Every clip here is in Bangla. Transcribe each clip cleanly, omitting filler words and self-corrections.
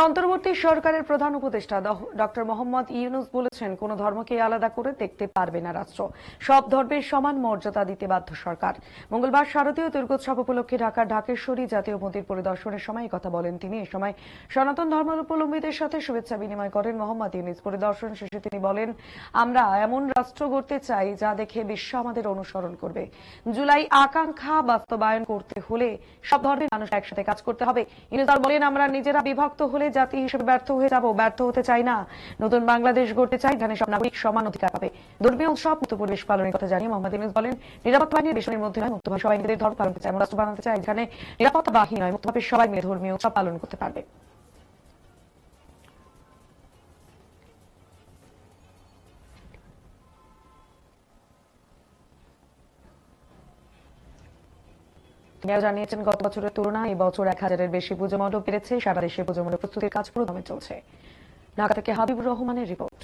অন্তর্বর্তী সরকারের প্রধান উপদেষ্টা ডক্টর মোহাম্মদ ইউনূস বলেছেন, কোন ধর্মকে আলাদা করে দেখতে পারবে না রাষ্ট্র। সব ধর্মের সমান মর্যাদা দিতে বাধ্য সরকার। মঙ্গলবার শারদীয় দুর্গোৎসব উপলক্ষে ঢাকার ঢাকেশ্বরী জাতীয় মন্দির পরিদর্শনের সময় কথা বলেন তিনি। এ সময় সনাতন ধর্মাবলম্বীদের সাথে শুভেচ্ছা বিনিময় করেন মোহাম্মদ ইউনূস। পরিদর্শন শেষে তিনি বলেন, আমরা এমন রাষ্ট্র গড়তে চাই যা দেখে বিশ্ব আমাদের অনুসরণ করবে। জুলাই আকাঙ্ক্ষা বাস্তবায়ন করতে হলে সব ধর্মের মানুষ একসাথে কাজ করতে হবে। ইউনূস বলেন, আমরা নিজেরা বিভক্ত হলে জাতি হিসেবে ব্যর্থ হয়ে যাব, ব্যর্থ হতে চাই না। নতুন বাংলাদেশ গড়তে চাই, যেখানে সব নাগরিক সমান অধিকার পাবে। ধর্মীয় উৎসব মুক্ত পরিবেশ পালনের কথা জানিয়ে মোহাম্মদ ইউনূস বলেন, নিরাপত্তা বাহিনী দেশের মধ্যে নয়, মুক্তভাবে সবাই নিজেদের ধর্ম পালন করতে চায়। এমন রাষ্ট্র বানাতে চাই যেখানে নিরাপত্তা বাহিনী নয়, মুক্তভাবে সবাই মিলে ধর্মীয় উৎসব পালন করতে পারবে। তিনি জানিয়েছেন, গত বছরের তুলনায় এবছর 1000-এর বেশি পুজো মণ্ডপ বেড়েছে। সারা দেশে পুজো মণ্ডপ প্রস্তুতির কাজ পুরোদমে চলছে। ঢাকা থেকে হাবিবুর রহমানের রিপোর্ট।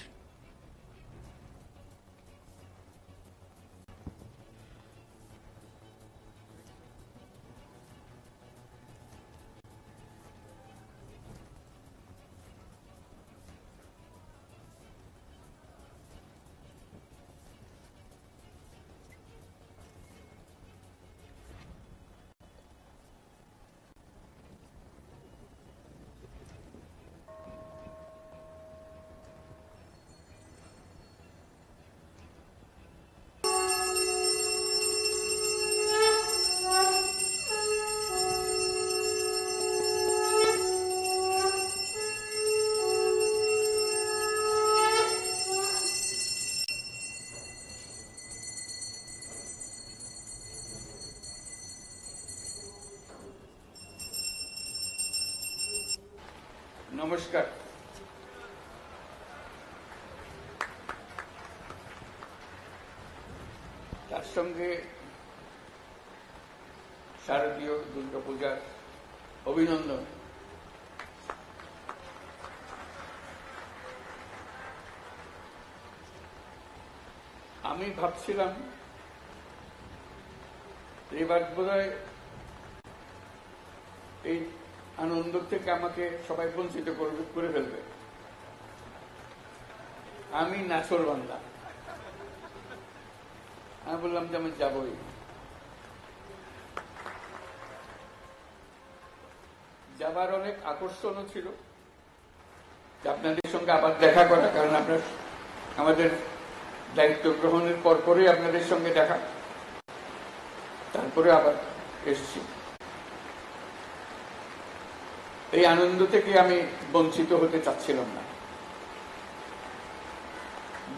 নমস্কার। তার সঙ্গে শারদীয় দুর্গাপূজার অভিনন্দন। আমি ভাবছিলাম এবার বোধহয় এই আনন্দ থেকে আমাকে সবাই বঞ্চিত করে ফেলবে। আমি নাছোড়বান্দা, আমি বললাম যে আমি যাবই। যাবার অনেক আকর্ষণও ছিল, আপনাদের সঙ্গে আবার দেখা করা, কারণ আপনার আমাদের দায়িত্ব গ্রহণের পরপরই আপনাদের সঙ্গে দেখা, তারপরে আবার এসছি। এই আনন্দ থেকে আমি বঞ্চিত হতে চাচ্ছিলাম না।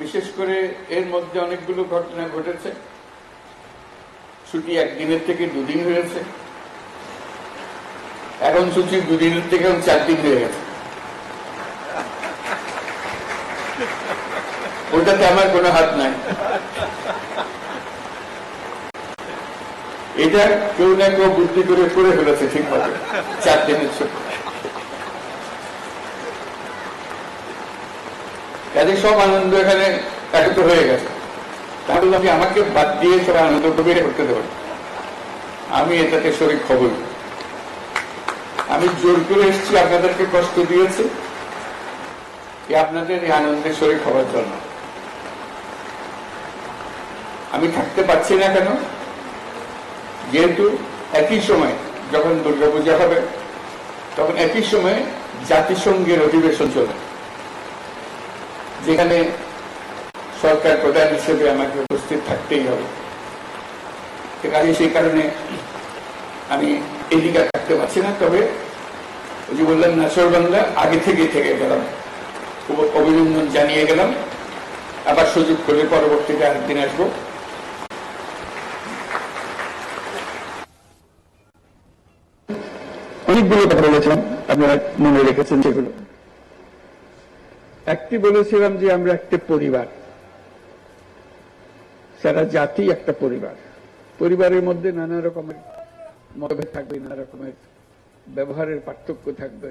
বিশেষ করে এর মধ্যে অনেকগুলো ঘটনা ঘটেছে। ছুটি একদিনের থেকে 2 দিন হয়েছে, এখন ছুটি 2 দিনের থেকে 4 দিন হয়ে গেছে। ওটাতে আমার কোনো হাত নাই। এটা কেউ না কেউ বুদ্ধি করে ফেলেছে ঠিকভাবে। 4 দিনের ছুটি, কাজে সব আনন্দ এখানে একত্র হয়ে গেছে। তাহলে আমি আমাকে বাদ দিয়ে সবাই আনন্দ করতে দেব, আমি এটাতে শরীর খবর। আমি জোর করে এসেছি, আপনাদেরকে কষ্ট দিয়েছি আপনাদের এই আনন্দের শরীর হওয়ার জন্য। আমি থাকতে পারছি না কেন? যেহেতু একই সময় যখন দুর্গাপূজা হবে, তখন একই সময় জাতিসংঘের অধিবেশন চলে, যেখানে সরকার প্রধান হিসেবে আমাকে উপস্থিত থাকতেই হবে। সেই কারণে আমি এদিকে থাকতে পারছি না। তবে ওই যে বললাম নাছোড়বান্দা, আগে থেকে গেলাম, অভিনন্দন জানিয়ে গেলাম। আবার সুযোগ করে পরবর্তীতে আরেকদিন আসবো। অনেকগুলো কথা বলেছিলাম, আপনারা মনে রেখেছেন সেগুলো। একটি বলেছিলাম যে আমরা একটা পরিবার, সারা জাতি একটা পরিবার। পরিবারের মধ্যে নানা রকমের মতভেদ থাকবে, নানা রকমের ব্যবহারের পার্থক্য থাকবে,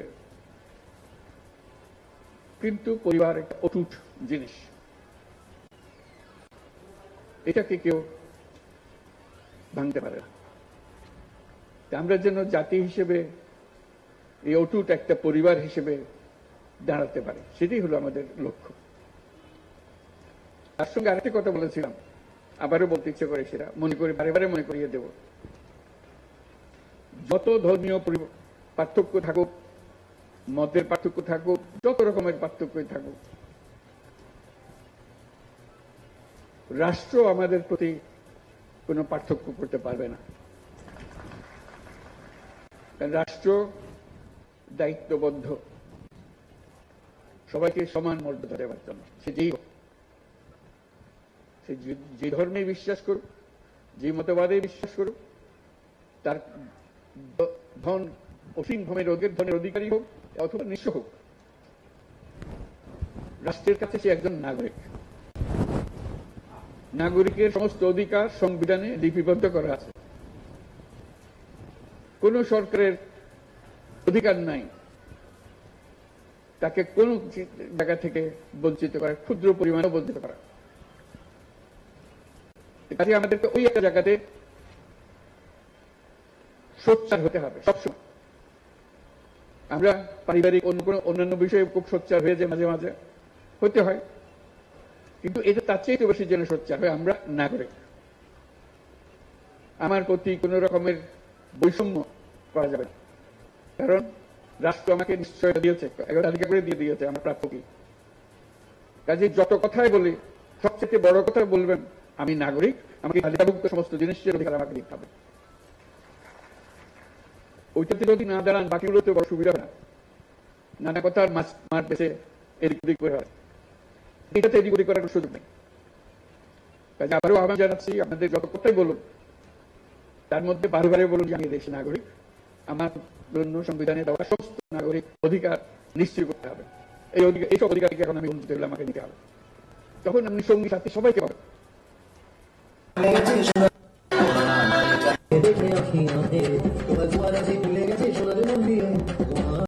কিন্তু পরিবার একটা অটুট জিনিস, এটাকে কেউ ভাঙতে পারে না। আমরা যেন জাতি হিসেবে এই অটুট একটা পরিবার হিসেবে দাঁড়াতে পারে, সেটাই হলো আমাদের লক্ষ্য। তার সঙ্গে আরেকটা কথা বলেছিলাম, আবারও বলতে ইচ্ছে করে, সেটা মনে করি, বারে বারে মনে করিয়ে দেব। যত ধর্মীয় পার্থক্য থাকুক, মতের পার্থক্য থাকুক, যত রকমের পার্থক্যই থাকুক, রাষ্ট্র আমাদের প্রতি কোনো পার্থক্য করতে পারবে না। রাষ্ট্র দায়িত্ববদ্ধ সবাইকে সমান মর্যাদা দেওয়ার জন্য, সে যেই হোক, সে যে ধর্মে বিশ্বাস করুক, যে মতবাদে বিশ্বাস করুক, তার ধন অসীম ধনের অধিকারী হোক অথবা নিঃস্ব হোক, রাষ্ট্রের কাছে সে একজন নাগরিক। নাগরিকের সমস্ত অধিকার সংবিধানে লিপিবদ্ধ করা আছে। কোন সরকারের অধিকার নাই তাকে কোন জায়গা থেকে বঞ্চিত করা, ক্ষুদ্র পরিমাণে বঞ্চিত করা। কাজে আমাদেরকে ওই একটা জায়গাতে সোচ্চার হতে হবে সবসময়। আমরা পারিবারিক অন্যান্য বিষয়ে খুব সোচ্চার হয়ে যায়, মাঝে মাঝে হতে হয়, কিন্তু এটা তার চেয়ে তো বেশি যেন সোচ্চার হয় আমরা নাগরিক। আমার প্রতি কোন রকমের বৈষম্য করা যাবে না, কারণ রাষ্ট্র আমাকে নিশ্চয়তা দিয়েছে, তালিকা করে দিয়ে দিয়েছে আমার প্রাপ্য কি। কাজে যত কথাই বলি, সবচেয়ে বড় কথা বলবেন আমি নাগরিক, আমাকে তালিকাভুক্ত সমস্ত জিনিসের অধিকার আমাকে দিতে হবে। ওইটাতে যদি না দাঁড়ান, বাকিগুলোতে বড় সুবিধা হয় না, নানা কথার মার পেছে এদিক ওদিক করে হয়, এটাতে এদিক ওদিক করার সুযোগ নেই। কাজে আবারও আহ্বান জানাচ্ছি, আপনাদের যত কথাই বলুন তার মধ্যে বারে বারে বলুন যে আমি দেশের নাগরিক, আমার জন্য সংবিধানে দেওয়া সমস্ত নাগরিক অধিকার নিশ্চয় করতে হবে। এইসব অধিকারকে এখন আমি বঞ্চিত হলে আমাকে নিতে হবে, তখন আপনি সঙ্গী সাথী সবাইকে পাবেন। देखे अखियों से